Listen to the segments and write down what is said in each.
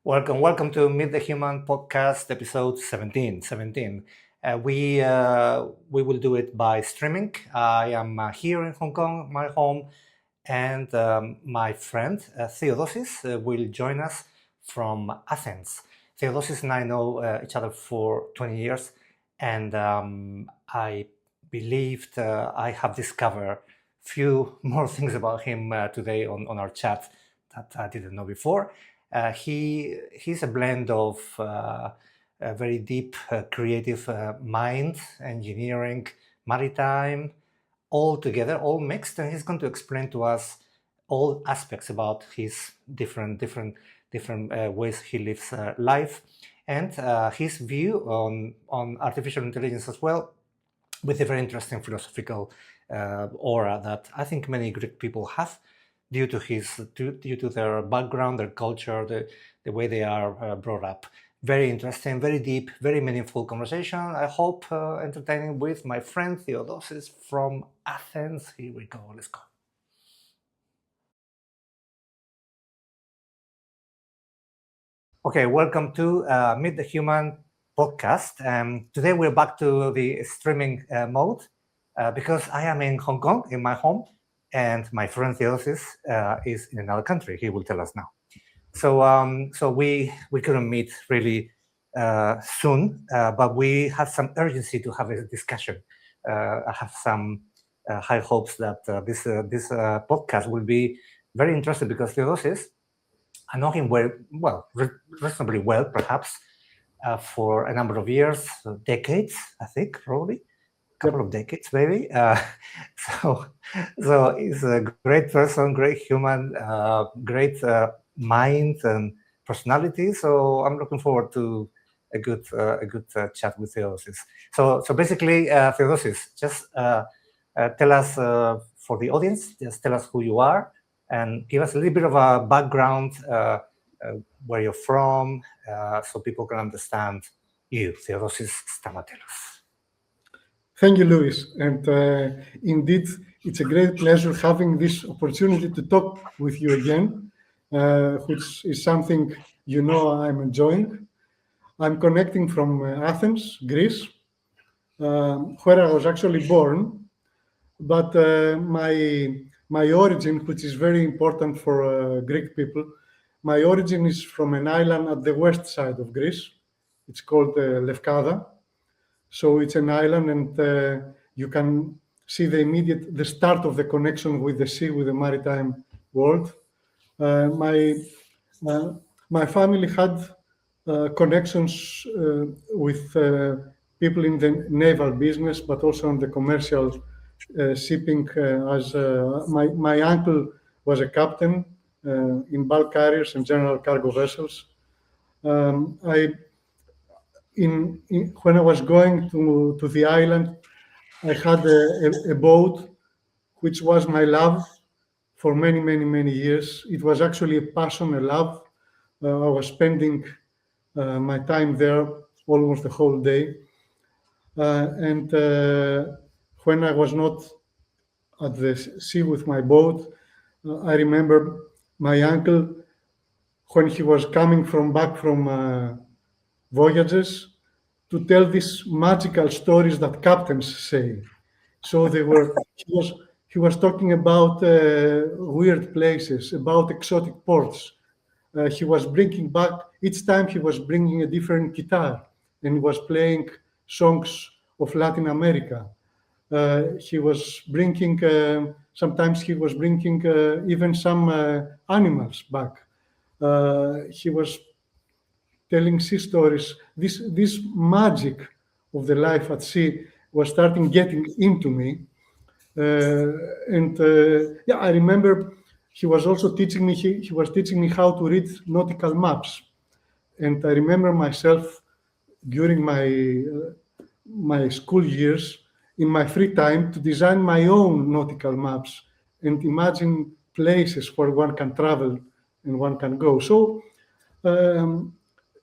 Welcome to Meet the Human podcast, episode 17. We will do it by streaming. I am here in Hong Kong, my home, and my friend Theodosis will join us from Athens. Theodosis and I know each other for 20 years, and I believed I have discovered few more things about him today on our chat that I didn't know before. He's a blend of a very deep creative mind, engineering, maritime, all together, all mixed, and he's going to explain to us all aspects about his different ways he lives life, and his view on artificial intelligence as well, with a very interesting philosophical aura that I think many Greek people have, due to their background, their culture, the way they are brought up. Very interesting, very deep, very meaningful conversation. I hope entertaining with my friend Theodosis from Athens. Here we go. Let's go. Okay, welcome to Meet the Human podcast. Today we're back to the streaming mode because I am in Hong Kong, in my home, and my friend Theodosis is in another country. He will tell us now. So we couldn't meet really soon, but we have some urgency to have a discussion. I have some high hopes that this podcast will be very interesting because Theodosis, I know him reasonably well, perhaps, for a number of years, decades, I think, probably. Couple of decades, maybe. So he's a great person, great human, great mind and personality. So I'm looking forward to a good chat with Theodosis. So basically, Theodosis, just tell us for the audience, just tell us who you are and give us a little bit of a background, where you're from, so people can understand you, Theodosis Stamatellos. Thank you, Louis. And indeed, it's a great pleasure having this opportunity to talk with you again, which is something you know I'm enjoying. I'm connecting from Athens, Greece, where I was actually born. But my origin, which is very important for Greek people, my origin is from an island at the west side of Greece. It's called Lefkada. So it's an island, and you can see the start of the connection with the sea, with the maritime world. My family had connections with people in the naval business, but also in the commercial shipping. As my uncle was a captain in bulk carriers and general cargo vessels. When I was going to the island, I had a boat, which was my love for many years. It was actually a passion, a love. I was spending my time there almost the whole day. And when I was not at the sea with my boat, I remember my uncle, when he was coming back from voyages, to tell these magical stories that captains say. So he was talking about weird places, about exotic ports. He was bringing back, each time he was bringing a different guitar and he was playing songs of Latin America. He was bringing, sometimes he was bringing even some animals back. He was telling sea stories. This magic of the life at sea was starting getting into me. I remember he was also teaching me, he was teaching me how to read nautical maps. And I remember myself during my school years, in my free time, to design my own nautical maps and imagine places where one can travel and one can go. So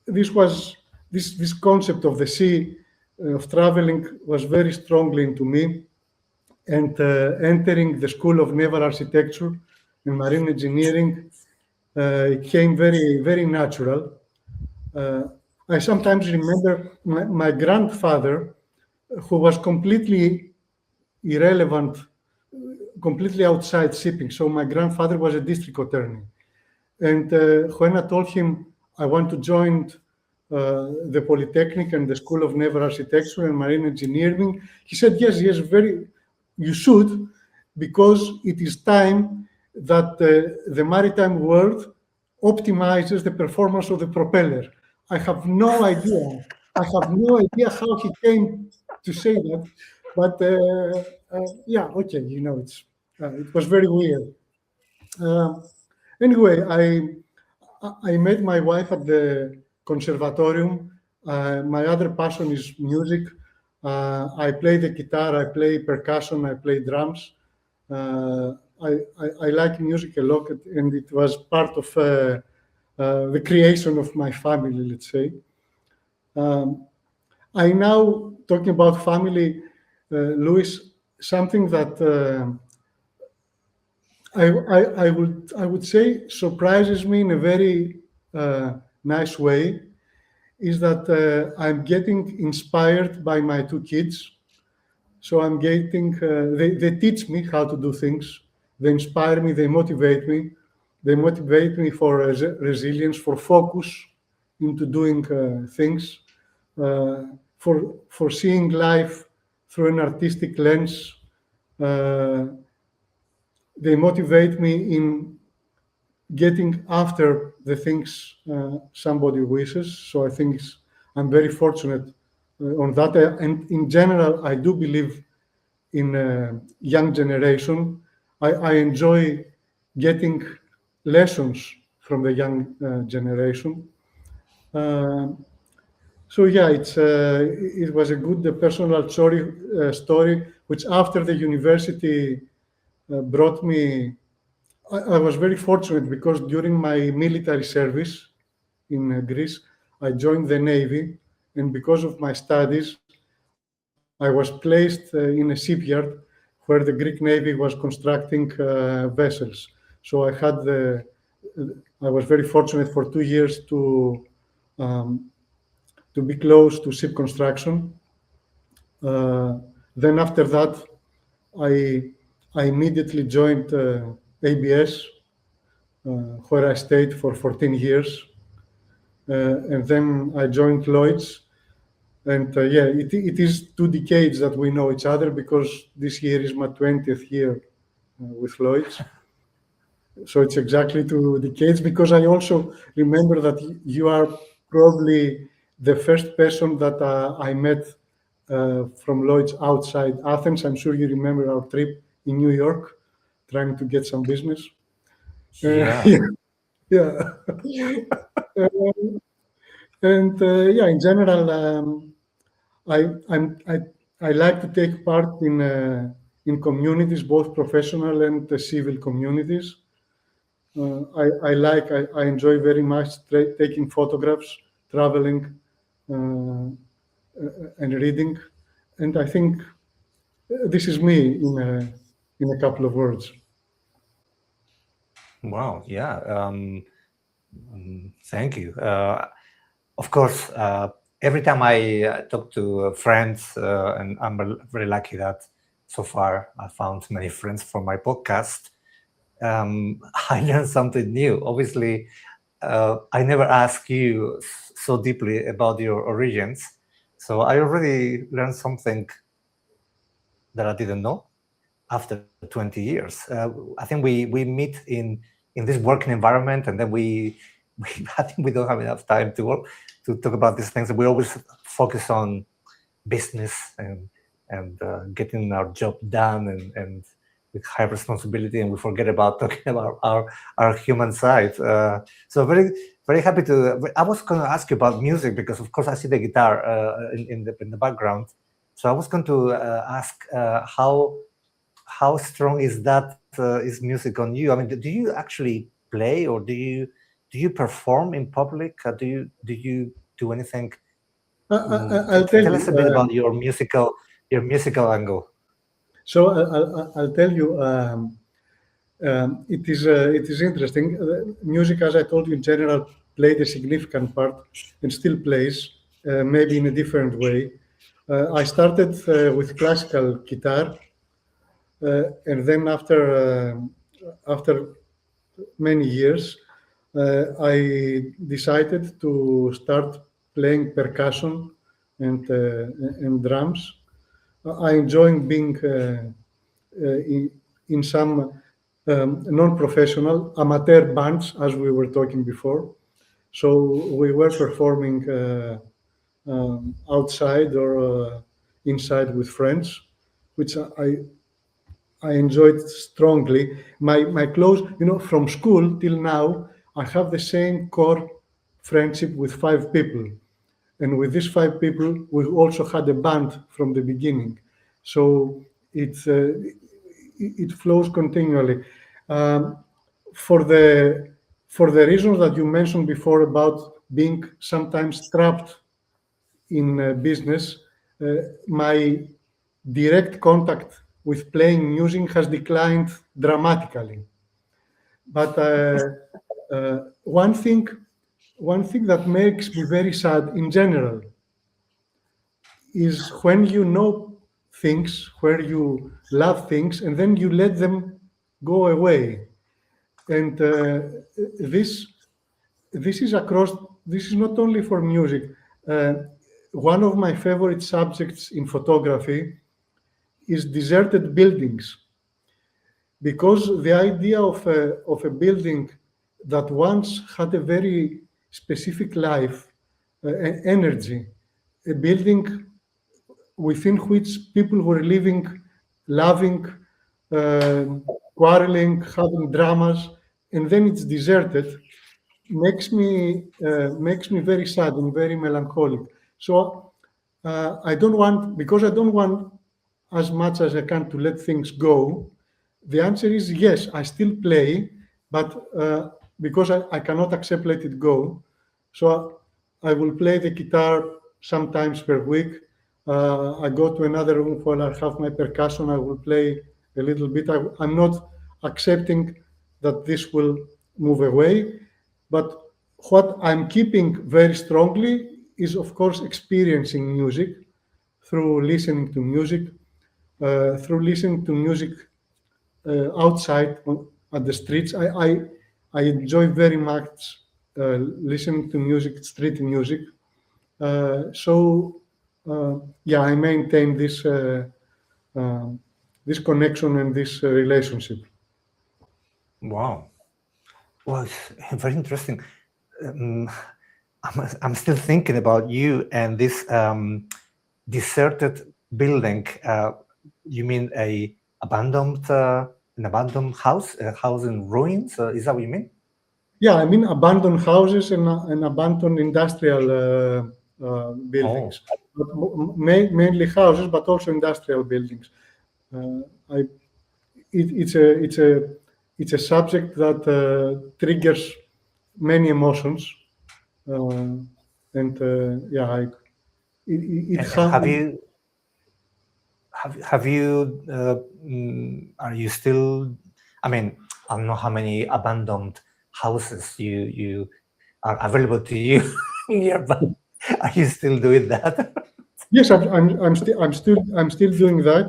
this concept of the sea, of traveling, was very strongly into me. And entering the School of Naval Architecture and Marine Engineering, it came very natural. I sometimes remember my grandfather, who was completely irrelevant, completely outside shipping. So my grandfather was a district attorney. And when I told him I want to join the Polytechnic and the School of Naval Architecture and Marine Engineering, he said, yes, you should, because it is time that the maritime world optimizes the performance of the propeller. I have no idea. I have no idea how he came to say that, but yeah, okay, it was very weird. Anyway, I met my wife at the conservatorium. My other passion is music. I play the guitar, I play percussion, I play drums. I like music a lot, and it was part of the creation of my family, let's say. I now, talking about family, Louis, something that I would say surprises me in a very nice way is that I'm getting inspired by my two kids. So I'm getting, they teach me how to do things. They inspire me, they motivate me. They motivate me for resilience, for focus into doing things, for seeing life through an artistic lens. They motivate me in getting after the things somebody wishes. So I think I'm very fortunate on that. And in general, I do believe in young generation. I enjoy getting lessons from the young generation. So yeah, it was a good personal story, which after the university brought me. I was very fortunate because during my military service in Greece, I joined the Navy, and because of my studies, I was placed in a shipyard where the Greek Navy was constructing vessels. So I was very fortunate for 2 years um, to be close to ship construction. Then after that, I, I immediately joined ABS, where I stayed for 14 years. And then I joined Lloyd's. And yeah, it is 2 decades that we know each other, because this year is my 20th year with Lloyd's. So it's exactly 2 decades, because I also remember that you are probably the first person that I met from Lloyd's outside Athens. I'm sure you remember our trip in New York, trying to get some business. Yeah. Yeah. And yeah, in general, I I like to take part in communities, both professional and civil communities. I enjoy very much taking photographs, traveling, and reading, and I think this is me in a couple of words. Wow. Yeah. Thank you. Of course, every time I talk to friends, and I'm very lucky that so far I found many friends for my podcast, I learned something new. Obviously, I never asked you so deeply about your origins, so I already learned something that I didn't know after 20 years. I think we meet in this working environment, and then we I think we don't have enough time to talk about these things. We always focus on business and getting our job done and with high responsibility, and we forget about talking about our human side. So very happy to. I was going to ask you about music, because of course I see the guitar in the background. So I was going to ask how strong is that is music on you? I mean, do you actually play, or do you perform in public? Do you do anything? I'll tell Tell you. us a bit about your musical angle. So I'll tell you. It is interesting. Music, as I told you, in general, played a significant part and still plays, maybe in a different way. I started with classical guitar, and then after many years, I decided to start playing percussion and drums. I enjoy being in some non-professional amateur bands, as we were talking before. So we were performing outside or inside with friends, which I enjoyed strongly. My close, from school till now, I have the same core friendship with 5 people. And with these 5 people, we also had a band from the beginning. So it flows continually. For the reasons that you mentioned before about being sometimes trapped in business, my direct contact with playing music has declined dramatically. But one thing that makes me very sad in general is when you know things, where you love things, and then you let them go away. And this is across. This is not only for music. One of my favorite subjects in photography is deserted buildings, because the idea of a building that once had a very specific life, energy, a building within which people were living, loving, quarreling, having dramas, and then it's deserted, makes me very sad and very melancholic. So I don't want, because I don't want as much as I can to let things go. The answer is yes, I still play, but because I cannot accept let it go, so I will play the guitar sometimes per week. I go to another room where I have my percussion. I will play a little bit. I'm not accepting that this will move away, but what I'm keeping very strongly is, of course, experiencing music through listening to music, outside at the streets. I enjoy very much listening to music, street music. Yeah, I maintain this this connection and this relationship. Wow. Well, it's very interesting. I'm still thinking about you and this deserted building. You mean an abandoned house, a house in ruins? Is that what you mean? Yeah, I mean abandoned houses and abandoned industrial buildings. Oh. Mainly houses, but also industrial buildings. It's a subject that triggers many emotions, and yeah, have you are you still? I mean, I don't know how many abandoned houses you are available to you nearby. Are you still doing that? Yes, I'm still doing that.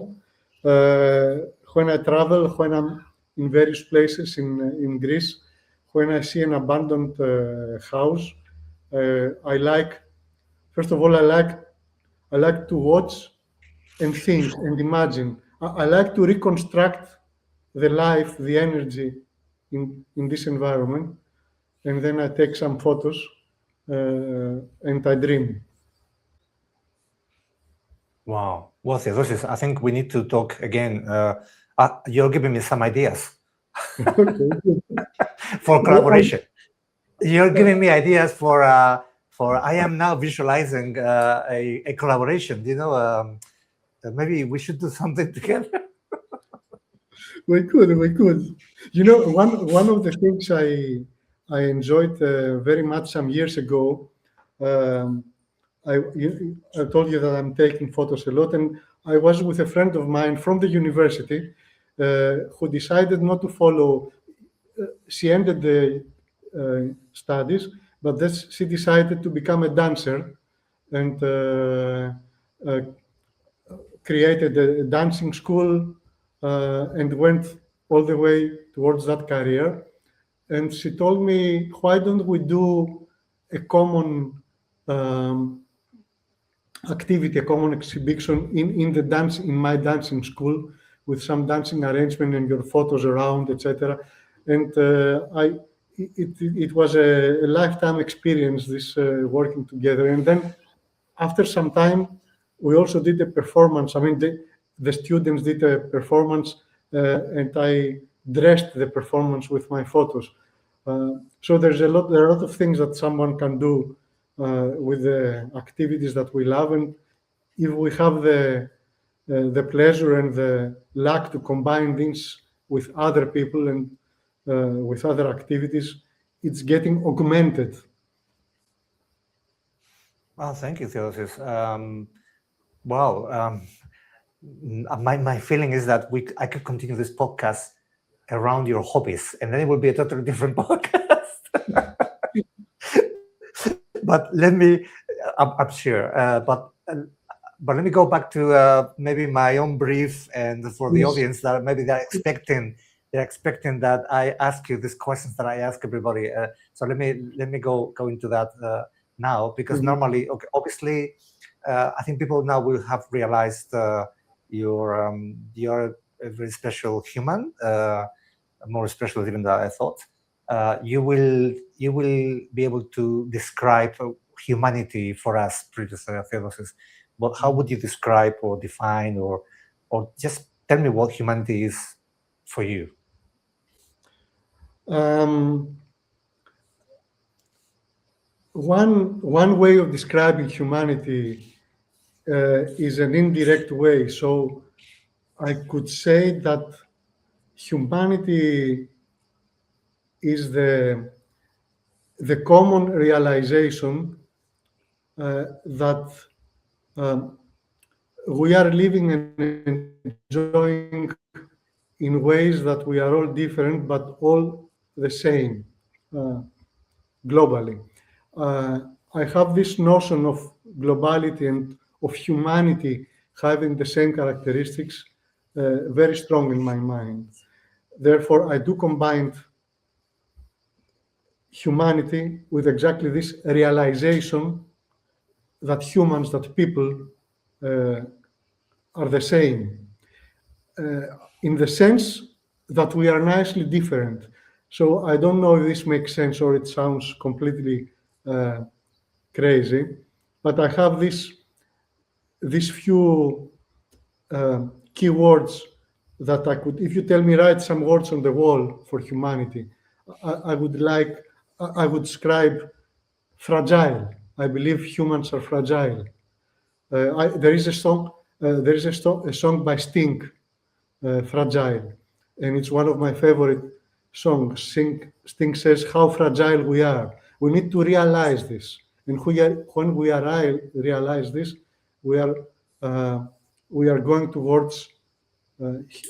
When I travel, when I'm in various places in Greece, when I see an abandoned house, I like. First of all, I like to watch and think and imagine. I like to reconstruct the life, the energy in this environment, and then I take some photos and I dream. Wow. Well, Theodosis, I think we need to talk again. You're giving me some ideas for collaboration. You're giving me ideas for I am now visualizing a collaboration. You know, maybe we should do something together. We could. You know, one of the things I enjoyed very much some years ago. I told you that I'm taking photos a lot, and I was with a friend of mine from the university who decided not to follow. She ended the studies, but then she decided to become a dancer and created a dancing school and went all the way towards that career. And she told me, why don't we do a common activity, a common exhibition in my dancing school with some dancing arrangement and your photos around, etc. And it was a lifetime experience, this working together. And then after some time, we also did a performance. I mean, the students did a performance, and I dressed the performance with my photos. So there are a lot of things that someone can do with the activities that we love, and if we have the pleasure and the luck to combine things with other people and with other activities, it's getting augmented. Well, thank you, Theodosis. My feeling is that I could continue this podcast around your hobbies, and then it will be a totally different podcast. But I'm sure. But let me go back to maybe my own brief, and for the audience that maybe they're expecting that I ask you these questions that I ask everybody. So let me go into that now, because normally, okay, obviously, I think people now will have realized you're a very special human, more special even than I thought. You will be able to describe humanity for us, Professor Theodosis. But how would you describe or define or just tell me what humanity is for you? One way of describing humanity is an indirect way. So I could say that humanity is the common realization that we are living and enjoying in ways that we are all different, but all the same globally. I have this notion of globality and of humanity having the same characteristics very strong in my mind. Therefore, I do combine humanity with exactly this realization that humans, that people are the same, in the sense that we are nicely different. So I don't know if this makes sense or it sounds completely crazy, but I have these few keywords that I could, if you tell me write some words on the wall for humanity, I would describe fragile. I believe humans are fragile. There is a song. A song by Sting, "Fragile," and it's one of my favorite songs. Sting says how fragile we are. We need to realize this, and when we realize this, we are going towards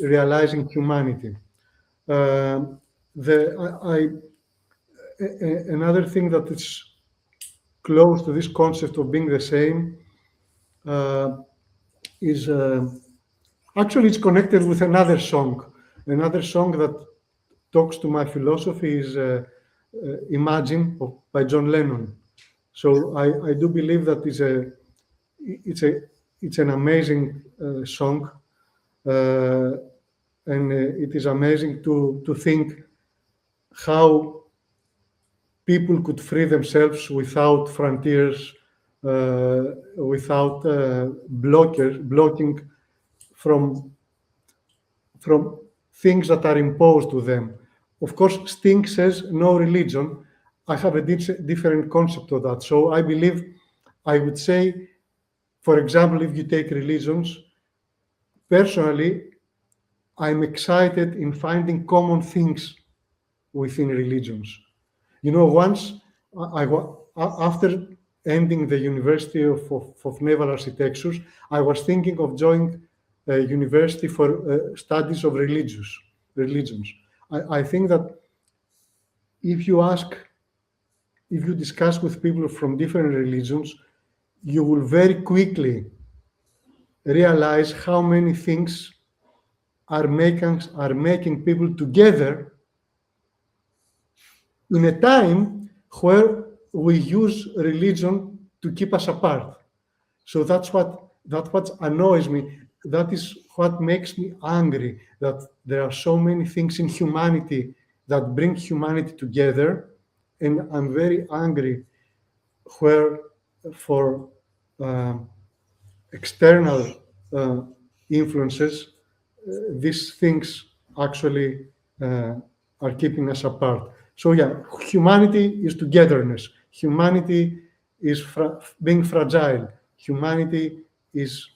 realizing humanity. Another thing that is close to this concept of being the same is actually it's connected with another song. Another song that talks to my philosophy is "Imagine" by John Lennon. So I do believe that it's an amazing song, and it is amazing to think how people could free themselves without frontiers, without blocking from things that are imposed to them. Of course, Sting says no religion. I have a different concept of that. So I believe, I would say, for example, if you take religions, personally, I'm excited in finding common things within religions. You know, once after ending the University of Naval Architecture, I was thinking of joining a university for studies of religions. I think that if you ask if you discuss with people from different religions, you will very quickly realize how many things are making people together in a time where we use religion to keep us apart. So that's what annoys me. That is what makes me angry, that there are so many things in humanity that bring humanity together, and I'm very angry where for external influences, these things actually are keeping us apart. So yeah, humanity is togetherness. Humanity is being fragile. Humanity is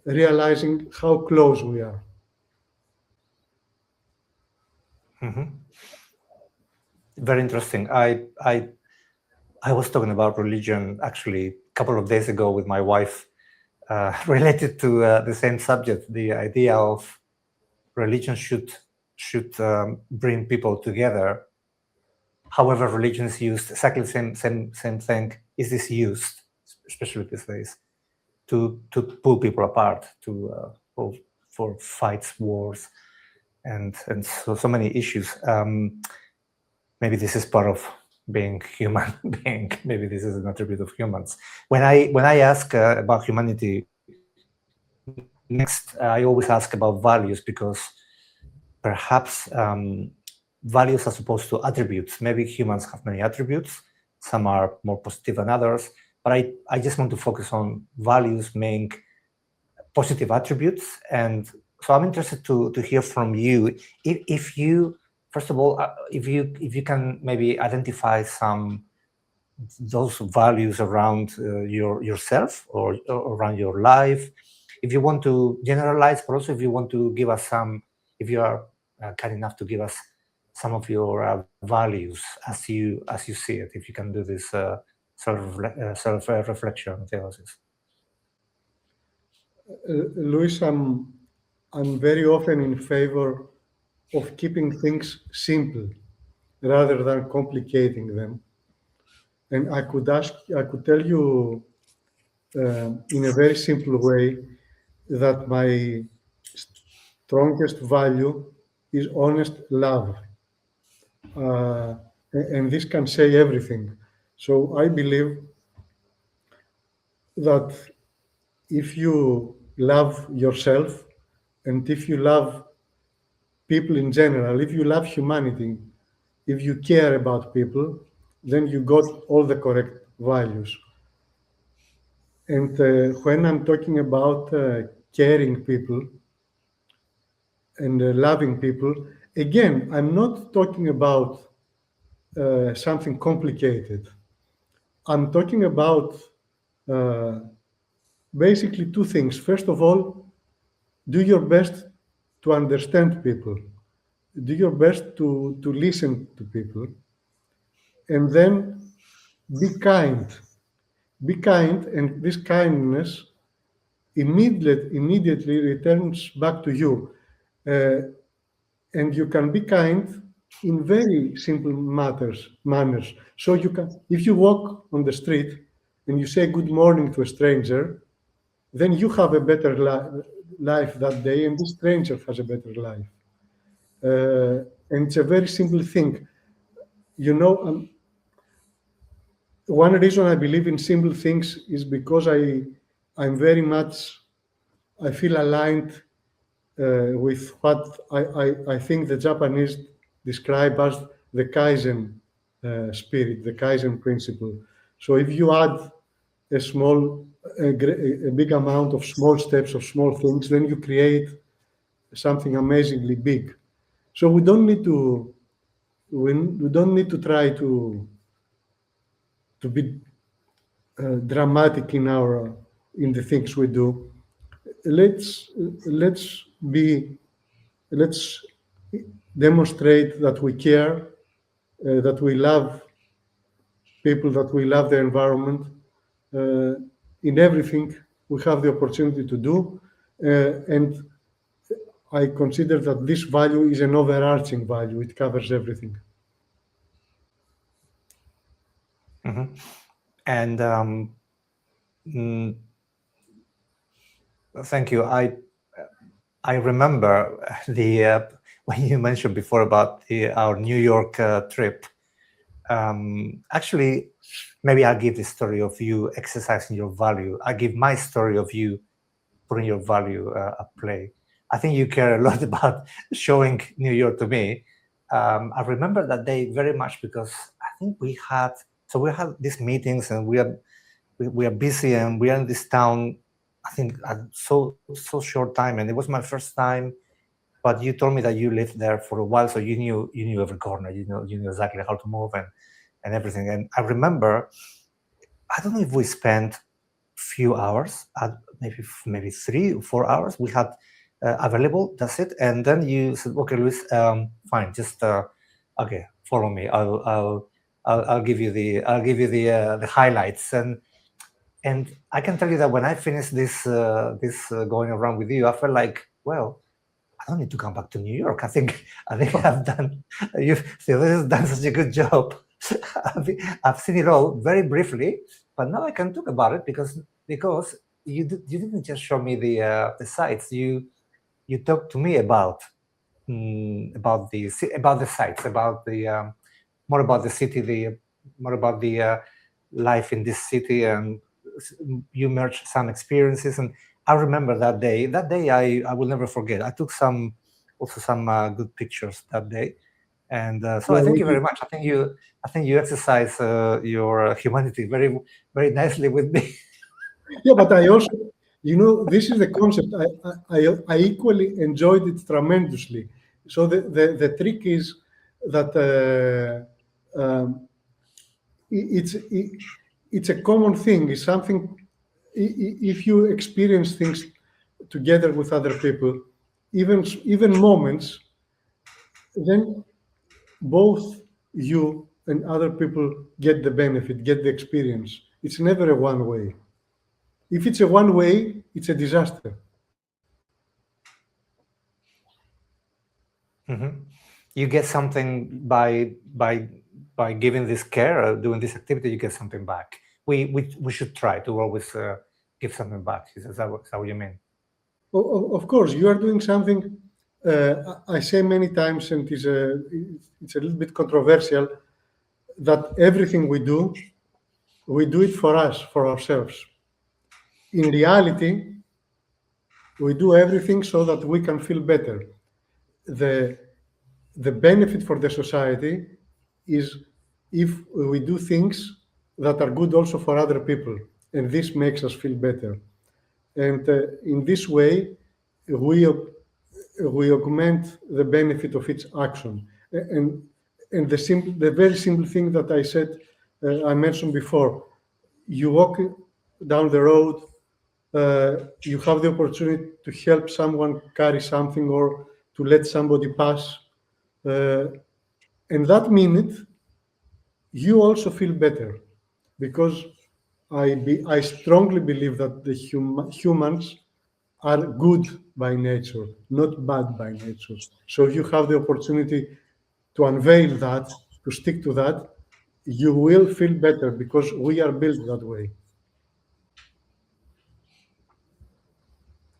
realizing how close we are. Very interesting. I was talking about religion actually a couple of days ago with my wife, related to the same subject. The idea of religion should bring people together. However, religion is used exactly the same thing. Is this used, especially these days, to pull people apart, for fights, wars, and so many issues. Maybe this is part of being human being. Maybe this is an attribute of humans. When I ask about humanity, next I always ask about values, because perhaps values are supposed to attributes. Maybe humans have many attributes. Some are more positive than others. But I just want to focus on values being positive attributes. And so I'm interested to hear from you. If you, first of all, if you can maybe identify those values around yourself or around your life. If you want to generalize, but also if you want to give us some, if you are kind enough to give us some of your values as you see it, if you can do this self-reflection, Theodosis. Luis, I'm very often in favor of keeping things simple rather than complicating them. And I could tell you in a very simple way that my strongest value is honest love. And this can say everything. So I believe that if you love yourself and if you love people in general, if you love humanity, if you care about people, then you got all the correct values. And when I'm talking about caring people and loving people, again, I'm not talking about something complicated. I'm talking about basically two things. First of all, do your best to understand people. Do your best to listen to people. And then be kind. Be kind, and this kindness immediately returns back to you. And you can be kind in very simple manners. So you can, if you walk on the street and you say good morning to a stranger, then you have a better life that day, and the stranger has a better life. And it's a very simple thing. You know, one reason I believe in simple things is because I'm very much, I feel aligned with what I think the Japanese describe as the kaizen spirit, the kaizen principle. So if you add a big amount of small steps of small things, then you create something amazingly big. So we don't need to try to be dramatic in the things we do. Let's demonstrate that we care, that we love people, that we love the environment. In everything we have the opportunity to do, and I consider that this value is an overarching value. It covers everything. And thank you. I remember the when you mentioned before about our New York trip. Actually, maybe I'll give the story of you exercising your value. I give my story of you putting your value at play. I think you care a lot about showing New York to me. I remember that day very much because I think we had these meetings and we are busy and we are in this town. I think so short time, and it was my first time. But you told me that you lived there for a while, so you knew every corner. You knew exactly how to move and everything. And I remember, I don't know if we spent few hours, maybe 3 or 4 hours we had available. That's it. And then you said, "Okay, Luis, fine, just okay, follow me. I'll give you the highlights." And I can tell you that when I finished this going around with you, I felt like, well, I don't need to come back to New York. I think I've done. Theodosis has done such a good job. I've seen it all very briefly, but now I can talk about it because you didn't just show me the sites. You talked to me about the sites, about the more about the city, more about the life in this city, and you merged some experiences. And I remember that day. That day I will never forget. I took some good pictures that day, and so I thank you very much. I think you exercise your humanity very very nicely with me. Yeah, but I also, this is the concept. I equally enjoyed it tremendously. So the trick is that it's a common thing. It's something. If you experience things together with other people, even moments, then both you and other people get the benefit, get the experience. It's never a one way. If it's a one way, it's a disaster. You get something by giving this care, doing this activity. You get something back. We should try to always give something back. Is that what you mean? Of course, you are doing something. I say many times, and it's a little bit controversial, that everything we do it for us, for ourselves. In reality, we do everything so that we can feel better. The benefit for the society is if we do things that are good also for other people, and this makes us feel better. And in this way, we augment the benefit of each action. And the very simple thing that I said, I mentioned before, you walk down the road, you have the opportunity to help someone carry something or to let somebody pass. And that minute, you also feel better, because I strongly believe that the humans are good by nature, not bad by nature. So if you have the opportunity to unveil that, to stick to that, you will feel better, because we are built that way.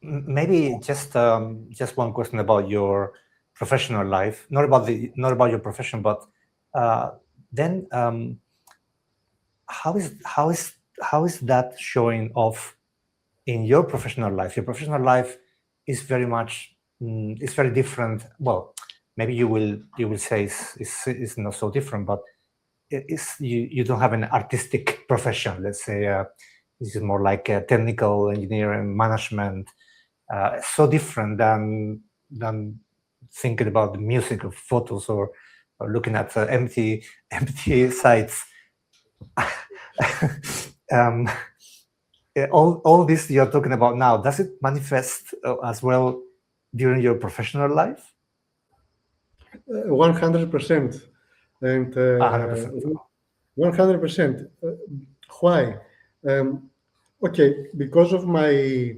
Maybe just one question about your professional life, not about your profession, but then how is that showing off in your professional life? Your professional life is very much it's very different. Well, maybe you will say it's not so different, but you don't have an artistic profession. Let's say this is more like a technical engineering management. So different than thinking about the music of photos or looking at empty sites. All this you're talking about now, does it manifest as well during your professional life? 100%. And 100%. 100%. Why? Okay, because of my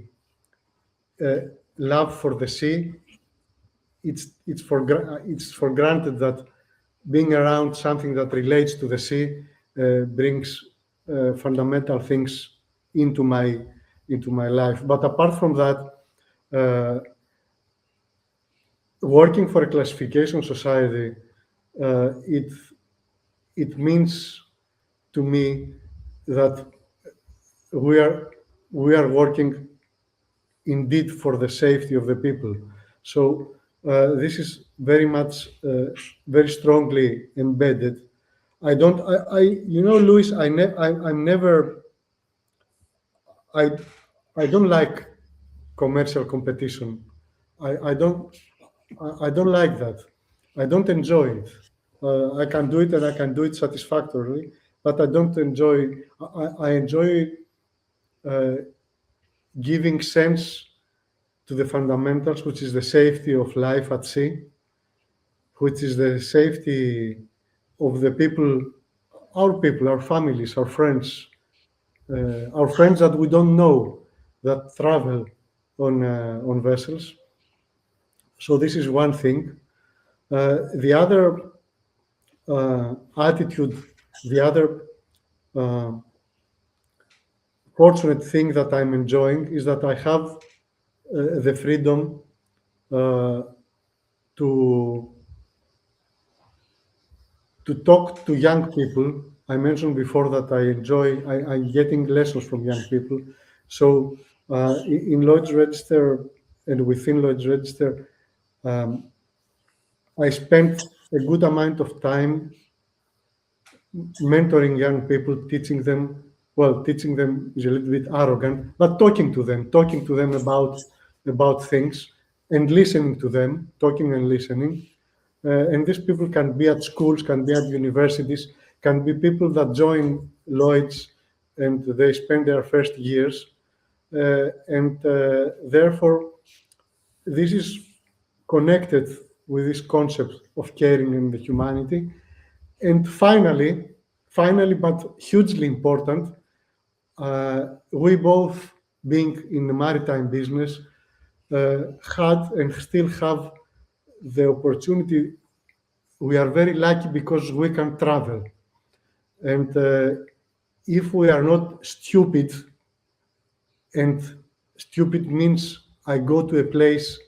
love for the sea, it's for granted that being around something that relates to the sea brings fundamental things into my life. But apart from that, working for a classification society, it means to me that we are working indeed for the safety of the people. So this is very much, very strongly embedded. Louis, I'm never, I don't like commercial competition. I don't like that. I don't enjoy it. I can do it and I can do it satisfactorily, but I don't enjoy. I enjoy giving sense to the fundamentals, which is the safety of life at sea, which is the safety of the people, our families, our friends that we don't know that travel on vessels. So this is one thing. The other attitude, the other fortunate thing that I'm enjoying is that I have the freedom to talk to young people. I mentioned before that I'm getting lessons from young people. So in Lloyd's Register and within Lloyd's Register, I spent a good amount of time mentoring young people, teaching them is a little bit arrogant, but talking to them about things and listening to them, talking and listening. And these people can be at schools, can be at universities, can be people that join Lloyd's and they spend their first years. Therefore, this is connected with this concept of caring and the humanity. And finally, but hugely important, we both, being in the maritime business, had and still have the opportunity. We are very lucky because we can travel. And if we are not stupid, and stupid means I go to a place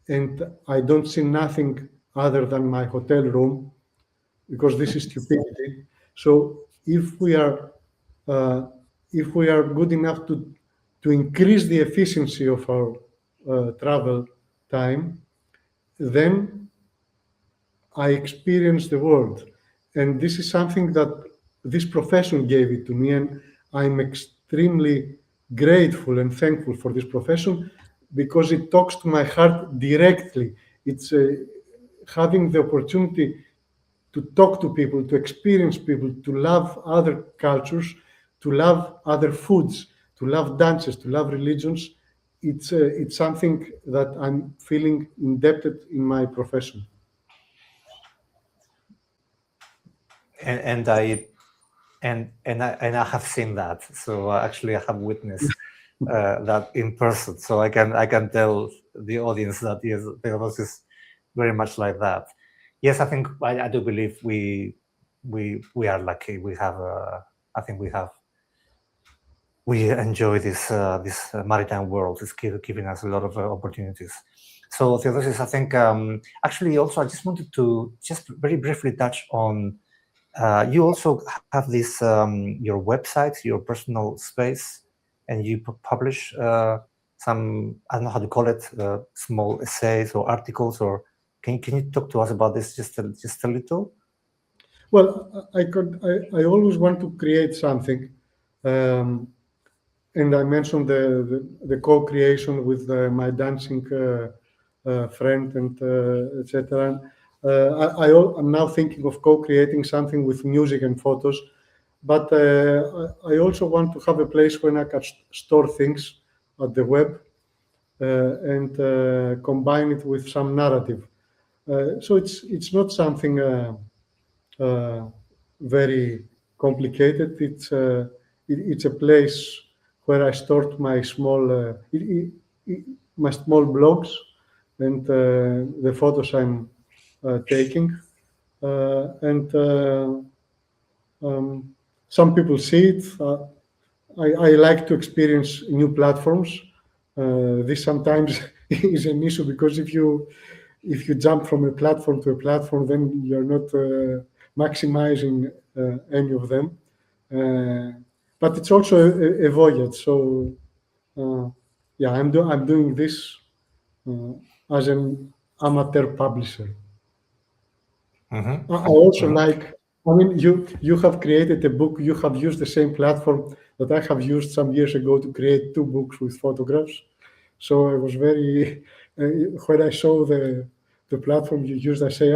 and I don't see nothing other than my hotel room, because this is stupidity. So if we are good enough to increase the efficiency of our travel time, then I experience the world. And this is something that this profession gave it to me, and I'm extremely grateful and thankful for this profession because it talks to my heart directly. It's having the opportunity to talk to people, to experience people, to love other cultures, to love other foods, to love dances, to love religions. It's something that I'm feeling indebted in my profession. And I have seen that. So actually, I have witnessed that in person. So I can tell the audience that yes, Theodosis is very much like that. Yes, I think I do believe we are lucky. We have I think we enjoy this maritime world. It's giving us a lot of opportunities. So Theodosis, I think actually also I just wanted to just very briefly touch on. You also have this your website, your personal space, and you publish some, I don't know how to call it, small essays or articles. Or can you talk to us about this just a little? Well, I always want to create something, and I mentioned the co-creation with my dancing friend and etc. I'm now thinking of co-creating something with music and photos, but I also want to have a place where I can store things at the web and combine it with some narrative. So it's not something very complicated. It's a place where I stored my small blogs and the photos I'm taking, and some people see it. I like to experience new platforms. This sometimes is an issue because if you jump from a platform to a platform, then you're not maximizing any of them. But it's also a voyage. So yeah, I'm doing this as an amateur publisher. Mm-hmm. I also like. I mean, you have created a book. You have used the same platform that I have used some years ago to create 2 books with photographs. So I was very when I saw the platform you used, I say,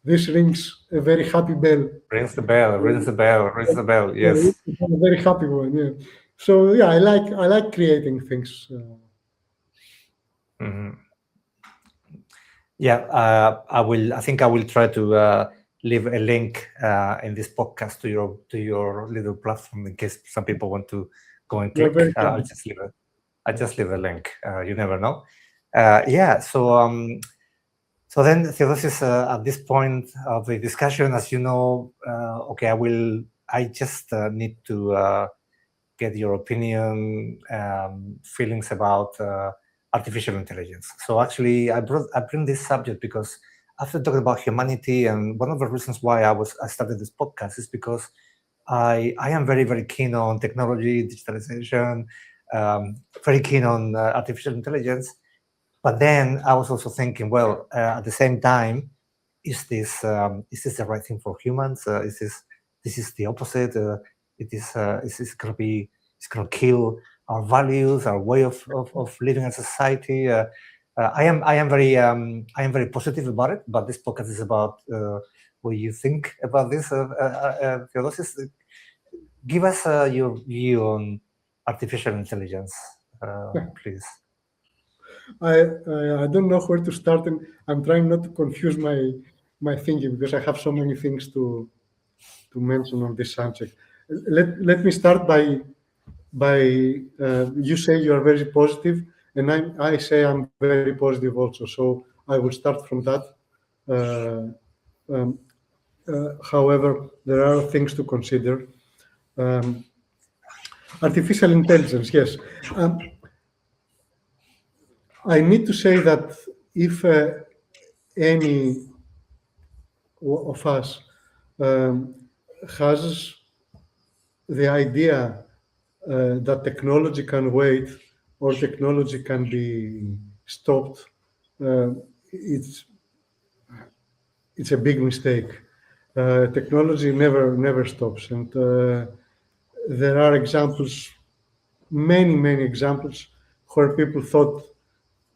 this rings a very happy bell. Rings the bell, rings the bell, rings the bell. Yeah, Yes. it's a very happy one. Yeah. So yeah, I like creating things. Mm-hmm. Yeah, I think I will try to leave a link in this podcast to your little platform in case some people want to go and You're click. very I just leave a link. You never know. Yeah. So then, Theodosis, at this point of the discussion, as you know, okay, I just need to get your opinion, feelings about artificial intelligence. So actually, I bring this subject because after talking about humanity, and one of the reasons why I started this podcast is because I am very, very keen on technology, digitalization, very keen on artificial intelligence. But then I was also thinking, well, at the same time, is this the right thing for humans? Is this the opposite? Is this going to be? It's going to kill our values, our way of living in society. I am very positive about it. But this podcast is about what you think about this, Theodosis. Give us your view on artificial intelligence, please. I don't know where to start, and I'm trying not to confuse my thinking because I have so many things to mention on this subject. Let me start by you say you are very positive, and I say I'm very positive also. So I will start from that. However, there are things to consider. Artificial intelligence, yes. I need to say that if any of us has the idea that technology can wait or technology can be stopped, it's a big mistake. Technology never stops, and there are examples, many examples, where people thought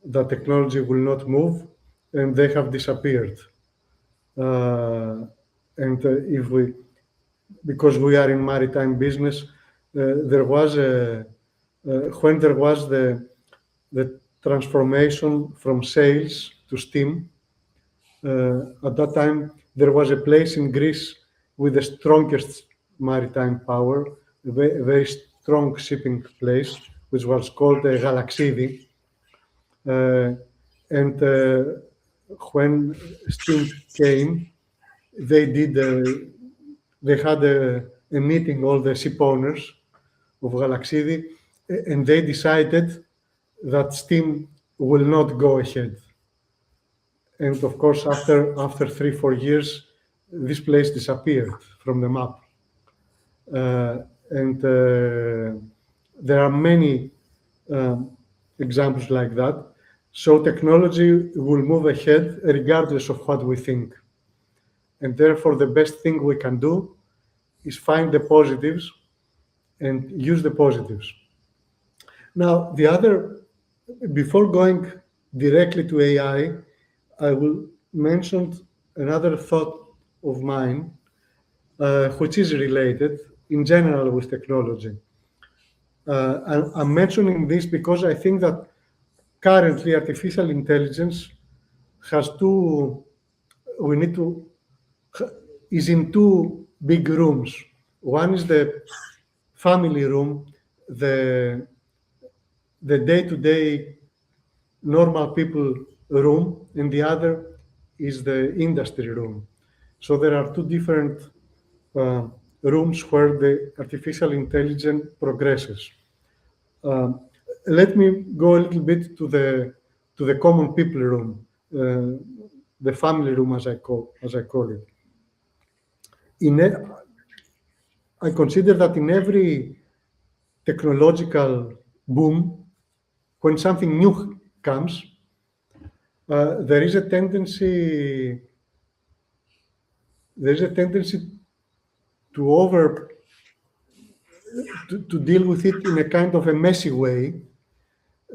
that technology will not move, and they have disappeared. And because we are in maritime business, there was when there was the transformation from sails to steam. At that time, there was a place in Greece with the strongest maritime power, a very strong shipping place, which was called Galacsidis. And when steam came, they had a meeting, all the ship owners of Galacsidis, and they decided that steam will not go ahead. And of course, after 3-4 years, this place disappeared from the map. And there are many examples like that. So technology will move ahead regardless of what we think. And therefore, the best thing we can do is find the positives and use the positives. Now, before going directly to AI, I will mention another thought of mine, which is related in general with technology. I'm mentioning this because I think that currently artificial intelligence is in 2 big rooms. One is the family room, the day-to-day normal people room, and the other is the industry room. So there are 2 different rooms where the artificial intelligence progresses. Let me go a little bit to the common people room, the family room, as I call it. I consider that in every technological boom, when something new comes, there is a tendency to deal with it in a kind of a messy way,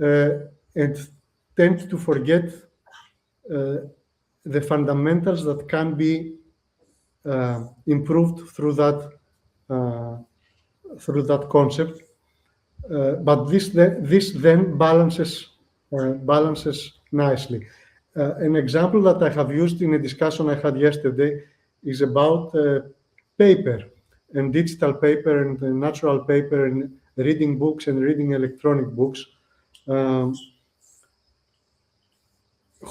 and tend to forget the fundamentals that can be improved through that concept. But this then balances nicely. An example that I have used in a discussion I had yesterday is about paper and digital paper and natural paper and reading books and reading electronic books.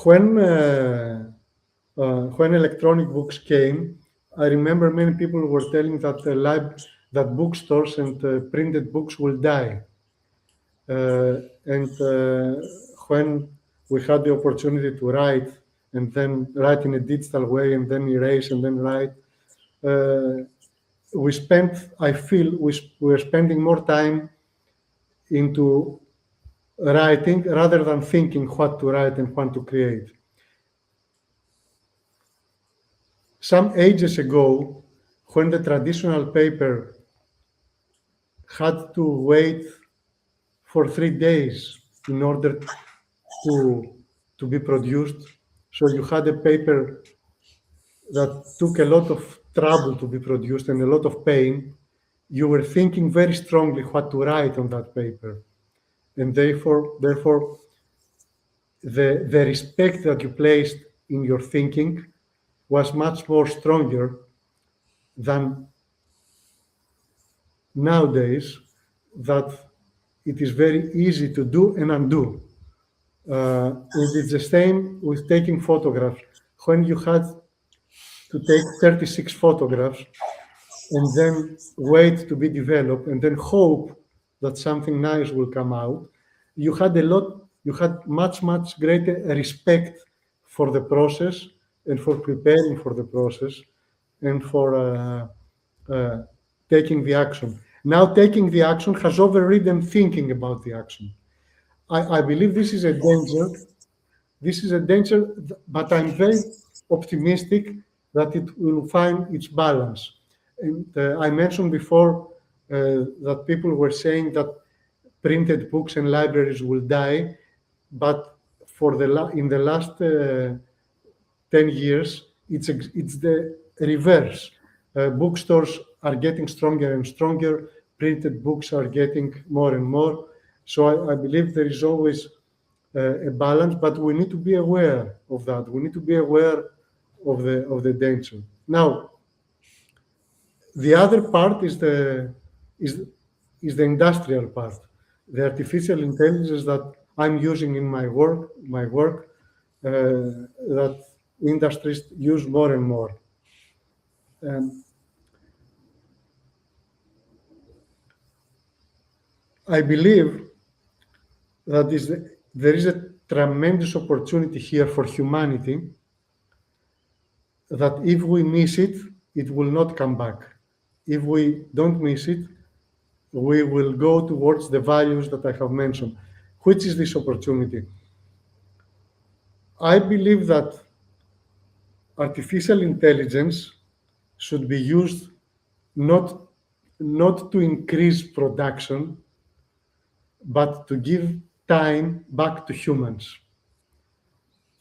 When electronic books came, I remember many people were telling that that bookstores and printed books will die. And when we had the opportunity to write, and then write in a digital way, and then erase, and then write, I feel we're spending more time into writing rather than thinking what to write and what to create. Some ages ago, when the traditional paper had to wait for 3 days in order to be produced, so you had a paper that took a lot of trouble to be produced and a lot of pain, you were thinking very strongly what to write on that paper. And therefore the respect that you placed in your thinking was much more stronger than nowadays, that it is very easy to do and undo. It is the same with taking photographs. When you had to take 36 photographs and then wait to be developed and then hope that something nice will come out, you had much greater respect for the process and for preparing for the process and for taking the action. Now taking the action has overridden thinking about the action. I believe this is a danger. This is a danger, but I'm very optimistic that it will find its balance. And I mentioned before that people were saying that printed books and libraries will die, but in the last 10 years, it's the reverse. Bookstores are getting stronger and stronger. Printed books are getting more and more. So I believe there is always a balance, but we need to be aware of that. We need to be aware of the danger. Now, the other part is the industrial part, the artificial intelligence that I'm using in my work that industries use more and more. I believe that there is a tremendous opportunity here for humanity, that if we miss it, it will not come back. If we don't miss it, we will go towards the values that I have mentioned. Which is this opportunity? I believe that artificial intelligence should be used not to increase production, but to give time back to humans.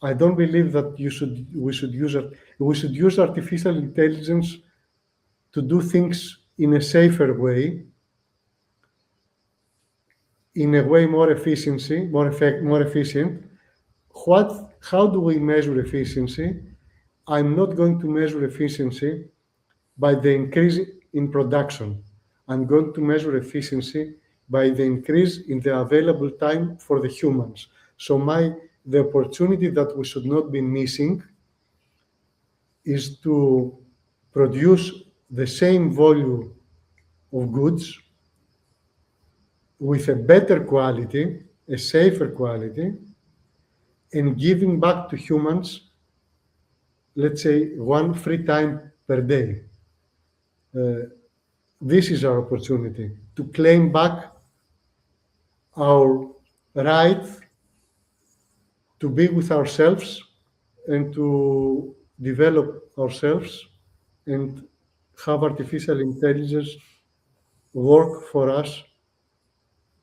I don't believe that we should use artificial intelligence to do things in a safer way, in a way more efficient. How do we measure efficiency? I'm not going to measure efficiency by the increase in production. I'm going to measure efficiency by the increase in the available time for the humans. So the opportunity that we should not be missing is to produce the same volume of goods with a better quality, a safer quality, and giving back to humans, let's say, one free time per day. This is our opportunity to claim back our right to be with ourselves and to develop ourselves and have artificial intelligence work for us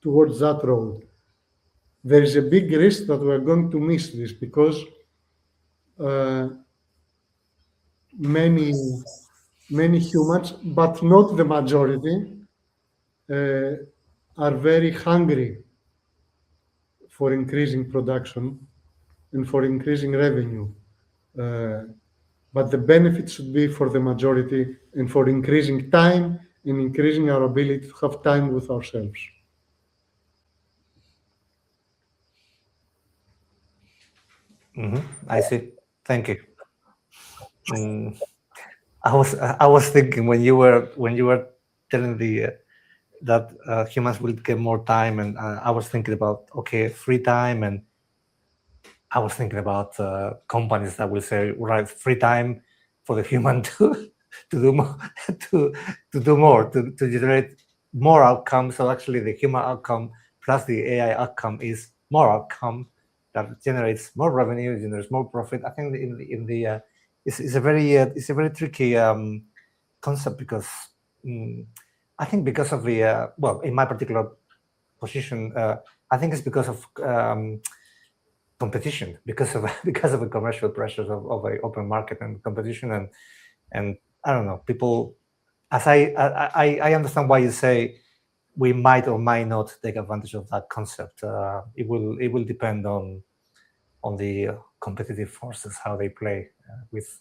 towards that road. There is a big risk that we're going to miss this because many humans, but not the majority, are very hungry for increasing production and for increasing revenue. But the benefit should be for the majority and for increasing time and increasing our ability to have time with ourselves. I see. Thank you. I was thinking when you were telling that humans will get more time, and I was thinking about free time, and I was thinking about companies that will say, right, free time for the human to do more, to do more, to generate more outcomes. So actually, the human outcome plus the AI outcome is more outcome that generates more revenue, generates more profit. I think it's a very tricky concept because I think because of the in my particular position, I think it's because of competition, because of the commercial pressures of an open market and competition, and I don't know, people. As I understand why you say we might or might not take advantage of that concept. It will depend on the competitive forces, how they play with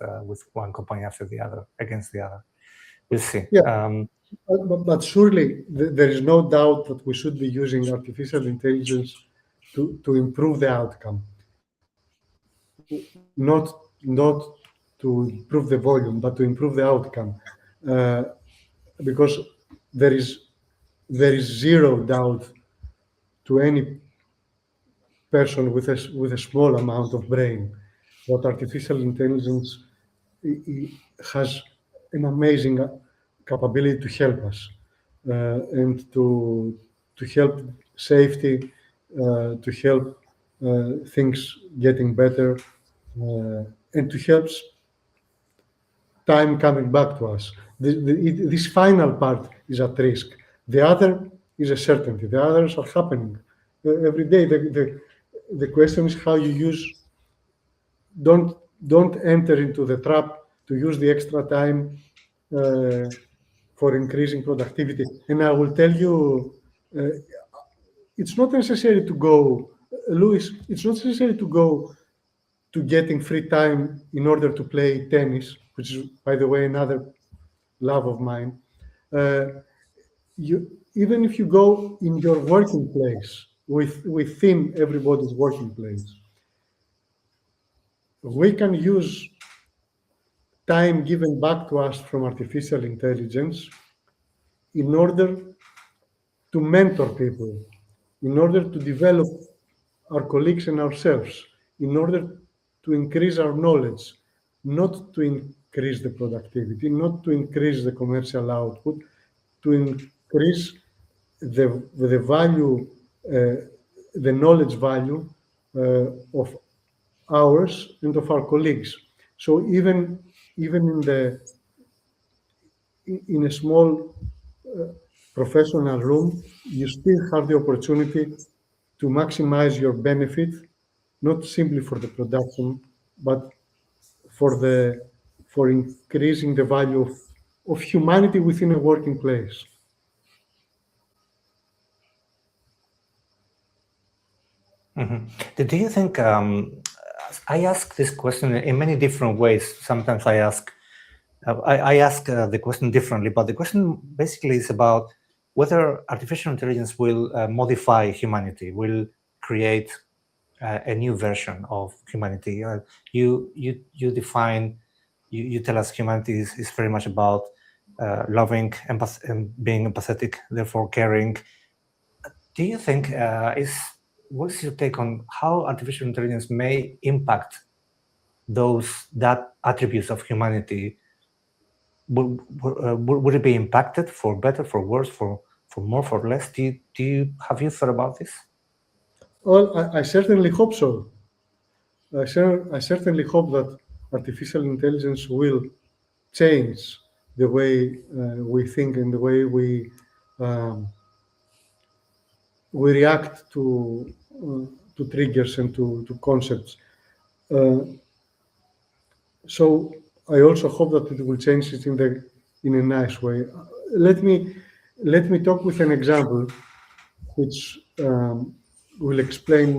one company after the other against the other. We'll see. Yeah. But surely there is no doubt that we should be using artificial intelligence to improve the outcome, not to improve the volume, but to improve the outcome, because there is zero doubt to any person with a small amount of brain that artificial intelligence has an amazing capability to help us and to help safety, to help things getting better, and to help time coming back to us. This final part is at risk. The other is a certainty. The others are happening every day. The question is how you use. Don't enter into the trap to use the extra time for increasing productivity. And I will tell you, it's not necessary to go, Louis, it's not necessary to go to getting free time in order to play tennis, which is, by the way, another love of mine. Even if you go in your working place, within everybody's working place, we can use time given back to us from artificial intelligence in order to mentor people, in order to develop our colleagues and ourselves, in order to increase our knowledge, not to increase the productivity, not to increase the commercial output, to increase the value, the knowledge value of ours and of our colleagues. So even in a small professional room, you still have the opportunity to maximize your benefit, not simply for the production, but for increasing the value of humanity within a working place. Do you think, I ask this question in many different ways. Sometimes I ask the question differently, but the question basically is about whether artificial intelligence will modify humanity, will create a new version of humanity. You define, you tell us humanity is very much about loving, and being empathetic, therefore caring. Do you think what's your take on how artificial intelligence may impact that attributes of humanity? Would it be impacted for better, for worse, for more, for less? Have you thought about this? Well, I certainly hope so. I certainly hope that artificial intelligence will change the way we think and the way we react to triggers and to concepts. So I also hope that it will change it in a nice way. Let me talk with an example, which will explain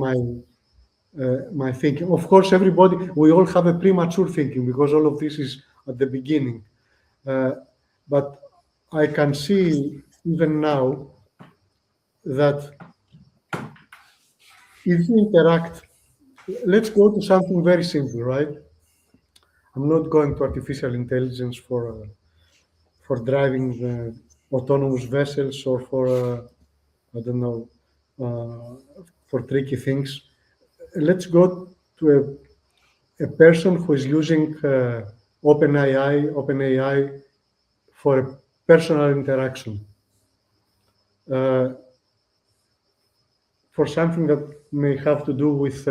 my thinking. Of course, we all have a premature thinking because all of this is at the beginning. But I can see even now that if you interact, let's go to something very simple, right? I'm not going to artificial intelligence for driving autonomous vessels or for I don't know for tricky things. Let's go to a person who is using OpenAI for a personal interaction, for something that may have to do with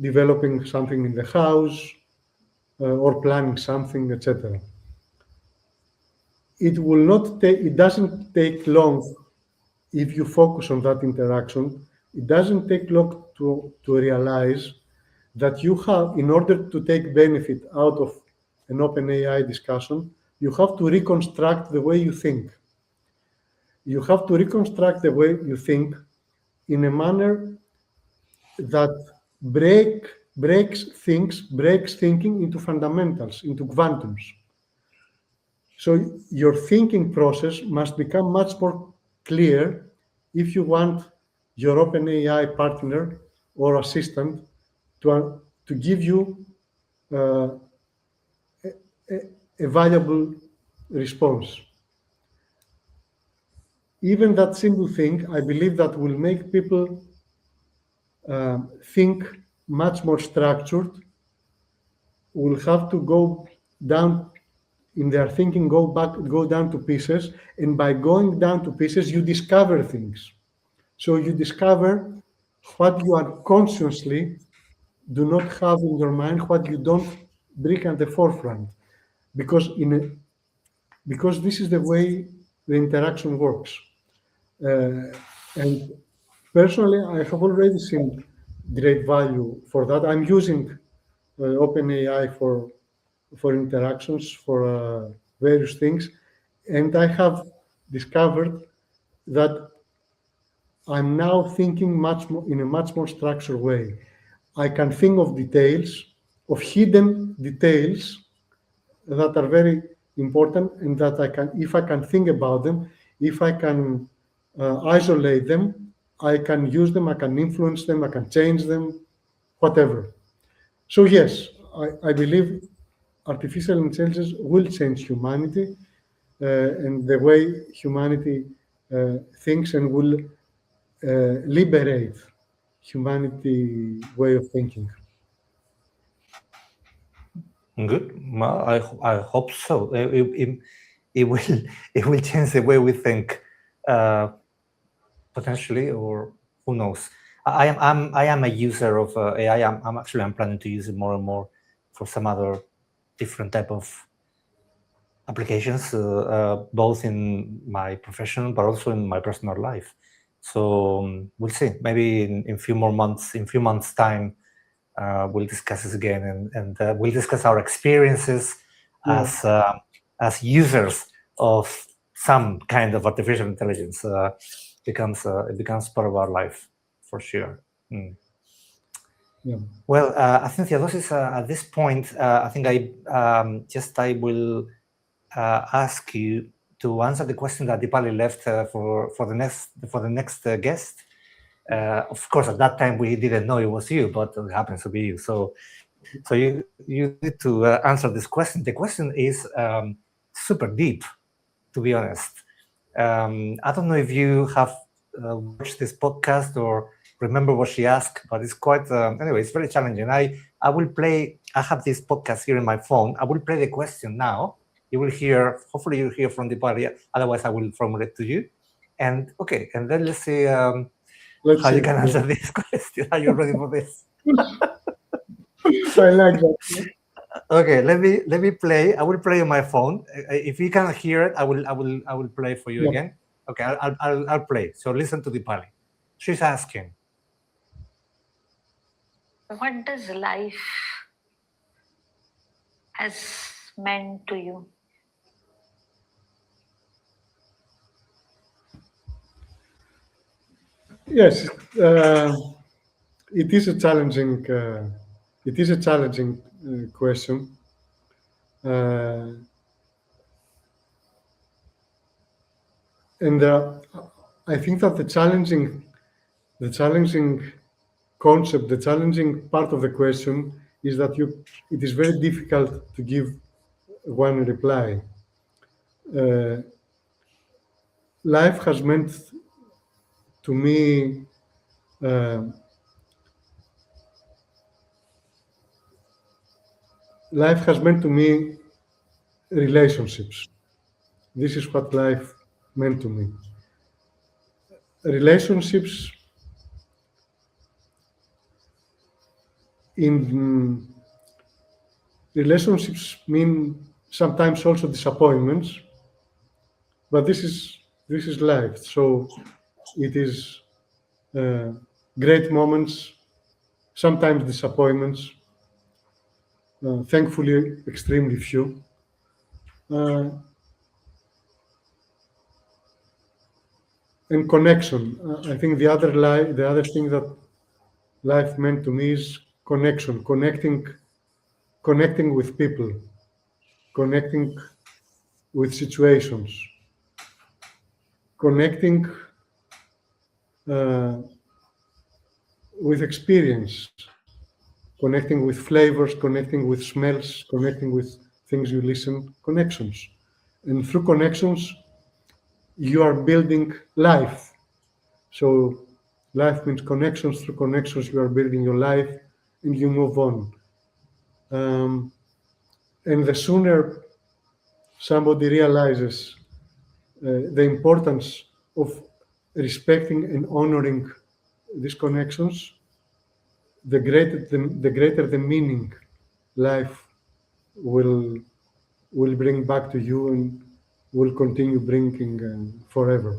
developing something in the house or planning something, etc. It doesn't take long if you focus on that interaction. It doesn't take long to realize that you have, in order to take benefit out of an OpenAI discussion, you have to reconstruct the way you think. You have to reconstruct the way you think in a manner that breaks thinking into fundamentals, into quantums. So your thinking process must become much more clear if you want your OpenAI partner or assistant to give you a valuable response. Even that simple thing, I believe that will make people think much more structured, will have to go down in their thinking, go down to pieces, and by going down to pieces, you discover things. So you discover what you unconsciously do not have in your mind, what you don't bring at the forefront, because this is the way the interaction works. And personally, I have already seen great value for that. I'm using OpenAI for interactions, for various things, and I have discovered that I'm now thinking in a much more structured way. I can think of details, of hidden details that are very important, and that if I can think about them, if I can isolate them, I can use them, I can influence them, I can change them, whatever. So yes, I believe artificial intelligence will change humanity and the way humanity thinks, and will liberate humanity way of thinking. Good. Well, I hope so. It will change the way we think, potentially, or who knows. I am a user of AI. I'm planning to use it more and more for some other different type of applications, both in my professional but also in my personal life. So we'll see. Maybe in few months time, we'll discuss this again, and we'll discuss our experiences as users of some kind of artificial intelligence. It becomes part of our life, for sure. Yeah. Well, I think Theodosis, at this point, I think I will ask you to answer the question that Dipali left for the next guest. Of course, at that time we didn't know it was you, but it happens to be you. So you need to answer this question. The question is, super deep, to be honest. I don't know if you have watched this podcast or remember what she asked, but it's quite, anyway, it's very challenging. I have this podcast here in my phone. I will play the question now. You will hear, hopefully you'll hear from Dipali, otherwise I will formulate to you. And okay, and then let's see how you can answer this question. Are you ready for this? I like that. Okay, let me play. I will play on my phone. If you can't hear it, I will play for you again. Okay, I'll play. So listen to Dipali. She's asking, what does life has meant to you? Yes, it is a challenging. It is a challenging question. And I think that the challenging concept, the challenging part of the question is that it is very difficult to give one reply. Life has meant to me relationships. This is what life meant to me. Relationships mean sometimes also disappointments, but this is life. So it is great moments, sometimes disappointments, thankfully extremely few. And connection. I think the other thing that life meant to me is connection, connecting with people, connecting with situations, connecting with experience, connecting with flavors, connecting with smells, connecting with things you listen, connections. And through connections, you are building life. So life means connections. Through connections, you are building your life and you move on. And the sooner somebody realizes the importance of respecting and honoring these connections, the greater the meaning life will bring back to you and will continue bringing forever.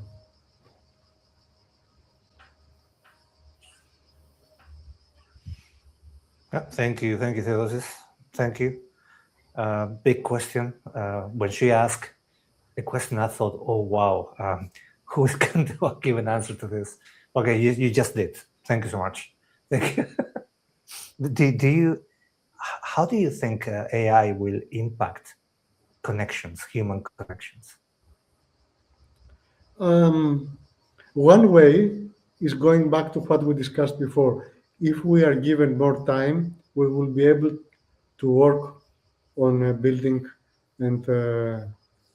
Thank you, Theodosis. Thank you. Big question. When she asked the question, I thought, oh wow, who can give an answer to this? Okay, you just did. Thank you so much. Thank you. How do you think AI will impact connections, human connections? One way is going back to what we discussed before. If we are given more time, we will be able to work on building and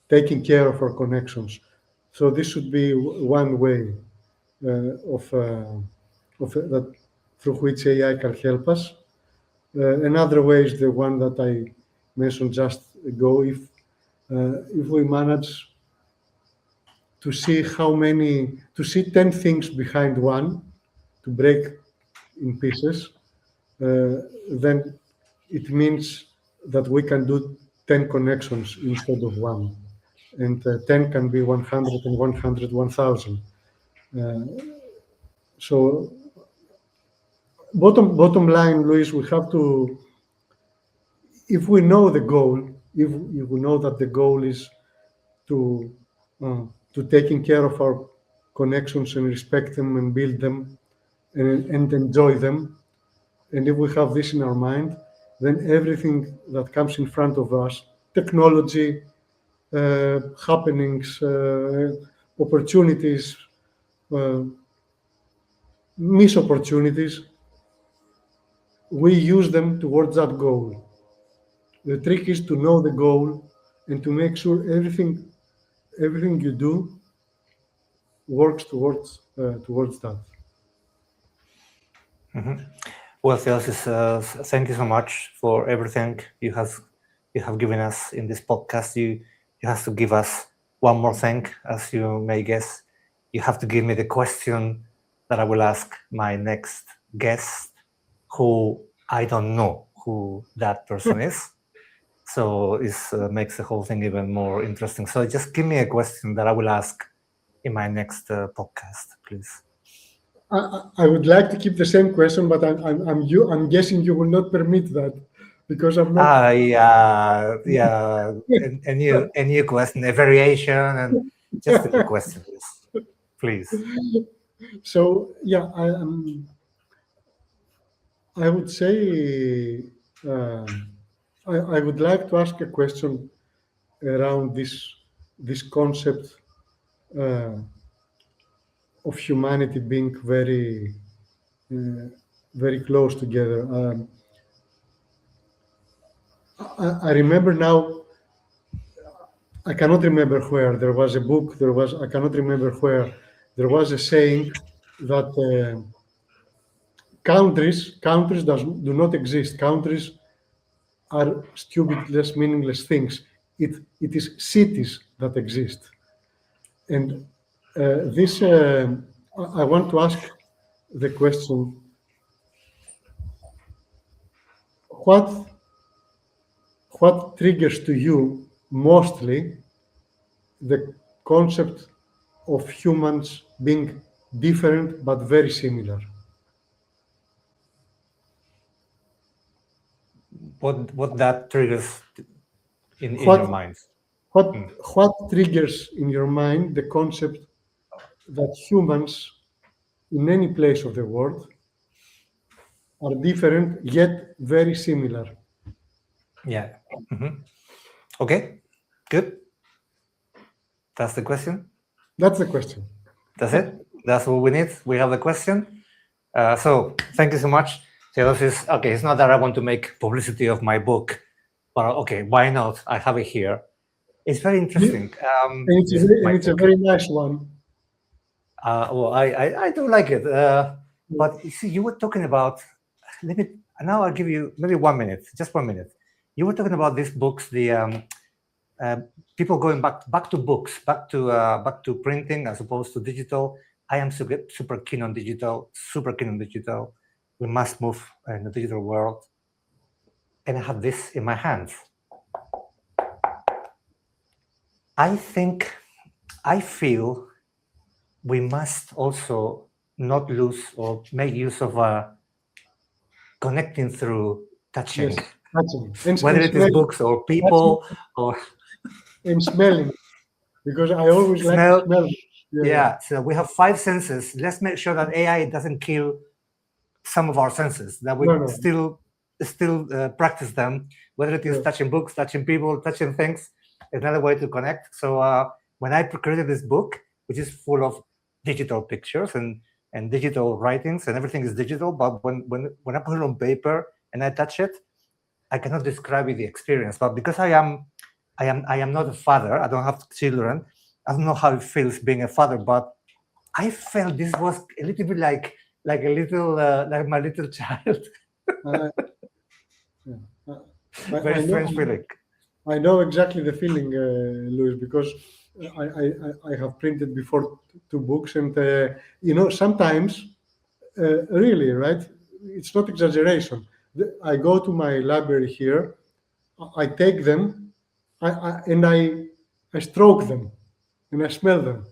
taking care of our connections. So this should be one way that through which AI can help us. Another way is the one that I mentioned just ago. If we manage to see to see 10 things behind one, to break in pieces, then it means that we can do 10 connections instead of one. And 10 can be 100 and 100, 1,000. So bottom line, Luis, we have to, if we know the goal, if we know that the goal is to taking care of our connections and respect them and build them and enjoy them, and if we have this in our mind, then everything that comes in front of us, technology, happenings, opportunities, miss opportunities, we use them towards that goal. The trick is to know the goal and to make sure everything you do works towards that. Well, Theodosis, thank you so much for everything you have given us in this podcast. You have to give us one more thing, as you may guess. You have to give me the question that I will ask my next guest, who I don't know who that person is. So it makes the whole thing even more interesting. So just give me a question that I will ask in my next podcast, please. I would like to keep the same question, but I'm guessing you will not permit that, because I'm not. Yeah. A new question, a variation, and just a new question, please. So yeah, I would say I would like to ask a question around this concept of humanity being very very close together. I remember now. I cannot remember where there was a book. I cannot remember where there was a saying that countries do not exist. Countries are stupid, meaningless things. It is cities that exist. And this, I want to ask the question: what triggers to you mostly the concept of humans being different but very similar? What that triggers in your mind? What triggers in your mind the concept that humans in any place of the world are different yet very similar? Yeah. Okay, good. That's the question? That's the question. That's it? That's what we need? We have the question? So thank you so much. Theodosis. Okay, it's not that I want to make publicity of my book, but okay, why not? I have it here. It's very interesting. It's a very nice one. Well, I do like it. But you see, you were talking about, now I'll give you maybe 1 minute, just 1 minute. You were talking about these books, the people going back to books, back to printing as opposed to digital. I am super keen on digital, We must move in the digital world. And I have this in my hands. I feel we must also not lose or make use of connecting through touching. Yes, touching. Whether it is books or people or and smelling, because I always like to smell. Yeah, so we have 5 senses. Let's make sure that AI doesn't kill some of our senses, that we still practice them, whether it is touching books, touching people, touching things. Another way to connect. So when I created this book, which is full of digital pictures and digital writings, and everything is digital, but when I put it on paper and I touch it, I cannot describe the experience. But because I am not a father, I don't have children, I don't know how it feels being a father, but I felt this was a little bit like a little like my little child. Very strange feeling. I know exactly the feeling, Luis, because I have printed before 2 books, and sometimes really, right? It's not exaggeration. I go to my library here, I take them, and I stroke them, and I smell them.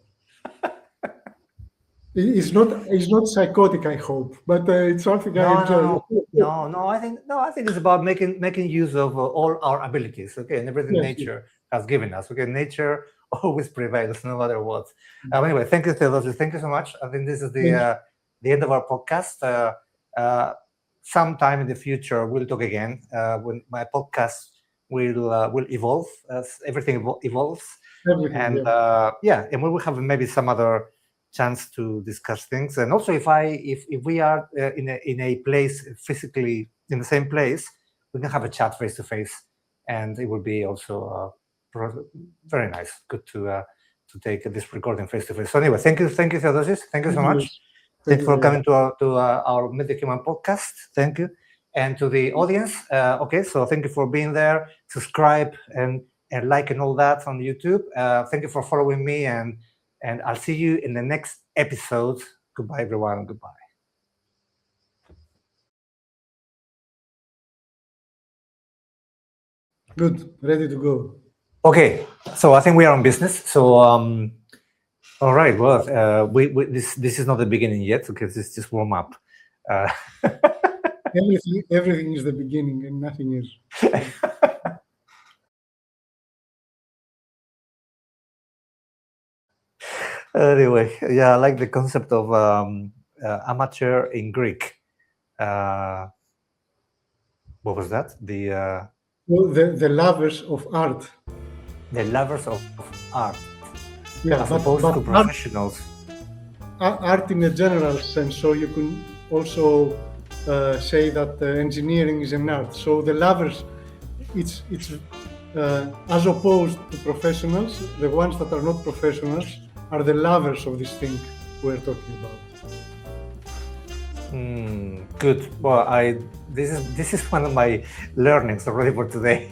It's not psychotic, I hope, but it's something I enjoy. No. I think it's about making use of all our abilities. Okay, and everything nature has given us. Okay, nature always prevails, no matter what. Anyway, thank you, Theodosis. Thank you so much. I think this is the end of our podcast. Sometime in the future, we'll talk again when my podcast will evolve as everything evolves. And we will have maybe some other chance to discuss things. And also, if we are in a place physically in the same place, we can have a chat face to face, and it will be also very nice. Good to take this recording face to face. So anyway, thank you, Theodosis. Thank you so much. Thanks for coming to our Meet the Human podcast. Thank you. And to the audience, okay, so thank you for being there. Subscribe and like and all that on YouTube. Thank you for following me, and I'll see you in the next episode. Goodbye, everyone. Goodbye. Good, ready to go. Okay, so I think we are on business. So, all right. Well, this is not the beginning yet, because it's just warm up. Everything is the beginning, and nothing is. Anyway, yeah, I like the concept of amateur in Greek. What was that? Well, the lovers of art. The lovers of art, Yeah, as opposed to professionals. Art in a general sense. So you can also say that engineering is an art. So the lovers, it's as opposed to professionals, the ones that are not professionals are the lovers of this thing we're talking about. Good. Well, this is one of my learnings already for today.